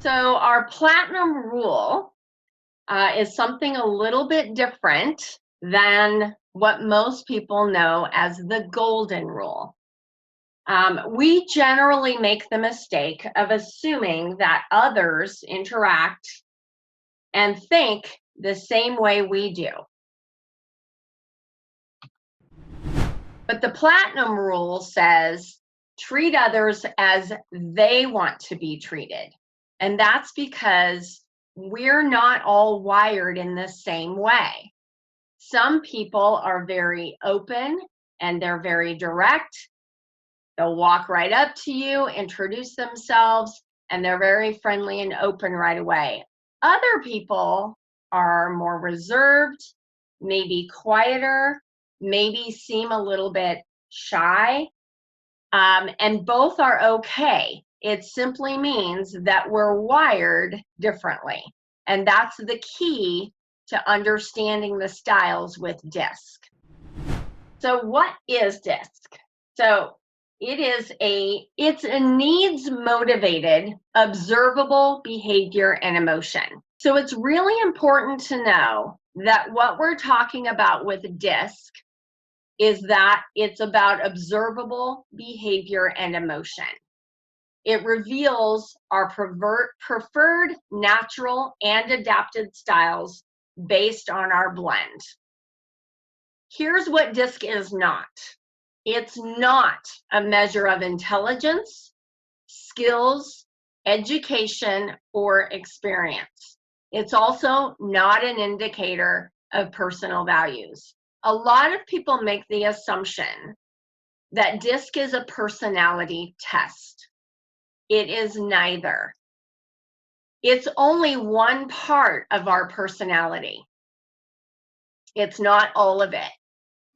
So our platinum rule is something a little bit different than what most people know as the golden rule. We generally make the mistake of assuming that others interact and think the same way we do. But the platinum rule says treat others as they want to be treated. And that's because we're not all wired in the same way. Some people are very open and they're very direct. They'll walk right up to you, introduce themselves, and they're very friendly and open right away. Other people are more reserved, maybe quieter, maybe seem a little bit shy, and both are okay. It simply means that we're wired differently. And that's the key to understanding the styles with DISC. So what is DISC? So it's a needs motivated, observable behavior and emotion. So it's really important to know that what we're talking about with DISC is that it's about observable behavior and emotion. It reveals our preferred natural and adapted styles based on our blend. Here's what DISC is not. It's not a measure of intelligence, skills, education, or experience. It's also not an indicator of personal values. A lot of people make the assumption that DISC is a personality test. It is neither. It's only one part of our personality. It's not all of it.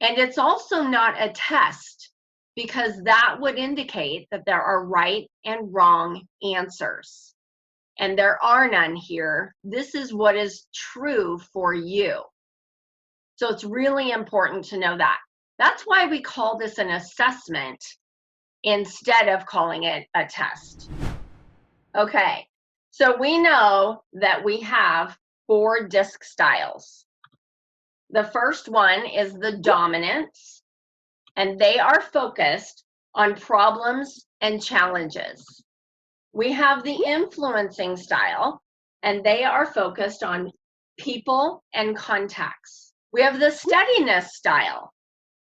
And it's also not a test, because that would indicate that there are right and wrong answers. And there are none here. This is what is true for you. So it's really important to know that. That's why we call this an assessment instead of calling it a test. Okay, so we know that we have 4 DISC styles. The first one is the dominance, and they are focused on problems and challenges. We have the influencing style, and they are focused on people and contacts. We have the steadiness style.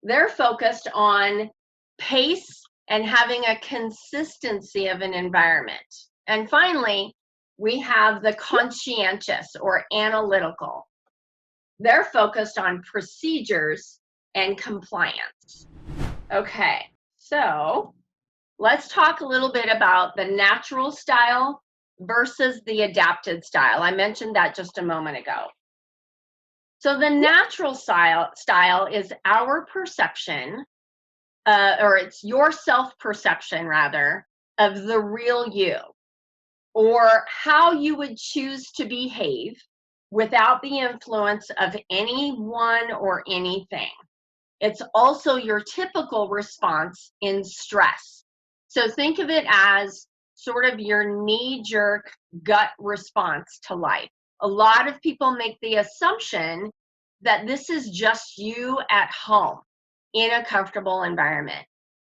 They're focused on pace and having a consistency of an environment. And finally, we have the conscientious or analytical. They're focused on procedures and compliance. Okay, so let's talk a little bit about the natural style versus the adapted style. I mentioned that just a moment ago. So the natural style is our perception, or it's your self-perception rather, of the real you, or how you would choose to behave without the influence of anyone or anything. It's also your typical response in stress. So think of it as sort of your knee-jerk gut response to life. A lot of people make the assumption that this is just you at home in a comfortable environment.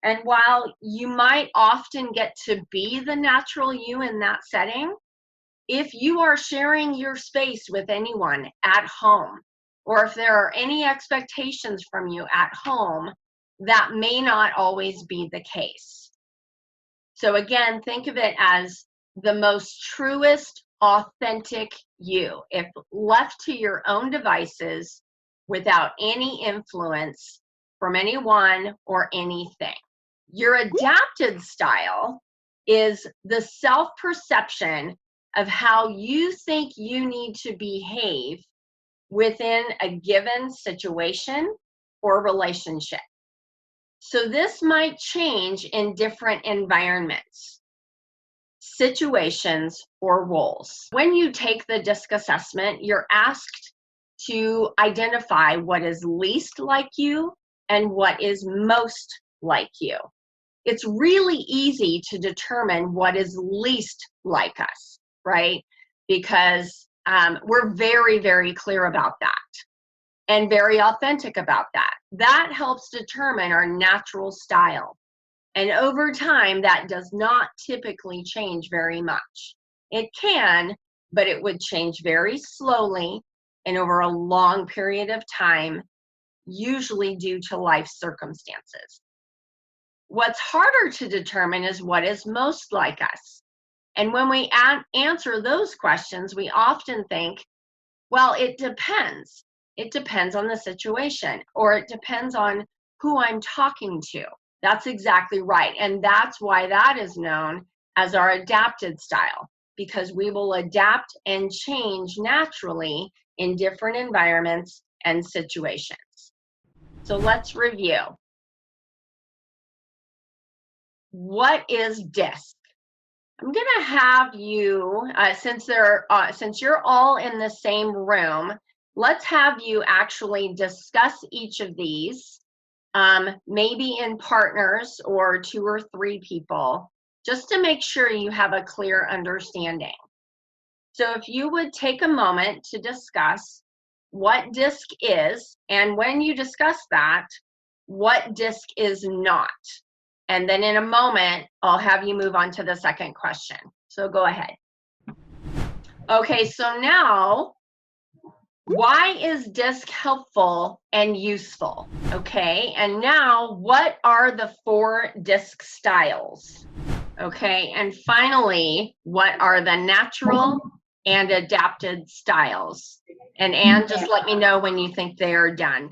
And while you might often get to be the natural you in that setting, if you are sharing your space with anyone at home, or if there are any expectations from you at home, that may not always be the case. So again, think of it as the most truest, authentic you, if left to your own devices without any influence from anyone or anything. Your adapted style is the self-perception of how you think you need to behave within a given situation or relationship. So this might change in different environments, situations, or roles. When you take the DISC assessment, you're asked to identify what is least like you and what is most like you. It's really easy to determine what is least like us, right? Because we're very, very clear about that and very authentic about that. That helps determine our natural style. And over time, that does not typically change very much. It can, but it would change very slowly and over a long period of time, usually due to life circumstances. What's harder to determine is what is most like us. And when we answer those questions, we often think, well, it depends. It depends on the situation, or it depends on who I'm talking to. That's exactly right. And that's why that is known as our adapted style, because we will adapt and change naturally in different environments and situations. So let's review. What is DISC? I'm going to have you, since you're all in the same room, let's have you actually discuss each of these, maybe in partners or 2 or 3 people, just to make sure you have a clear understanding. So if you would take a moment to discuss what DISC is, and when you discuss that, what DISC is not. And then in a moment, I'll have you move on to the second question. So go ahead. Okay, so now, why is DISC helpful and useful? Okay, and now what are the 4 DISC styles? Okay, and finally, what are the natural and adapted styles? And Anne, just let me know when you think they are done.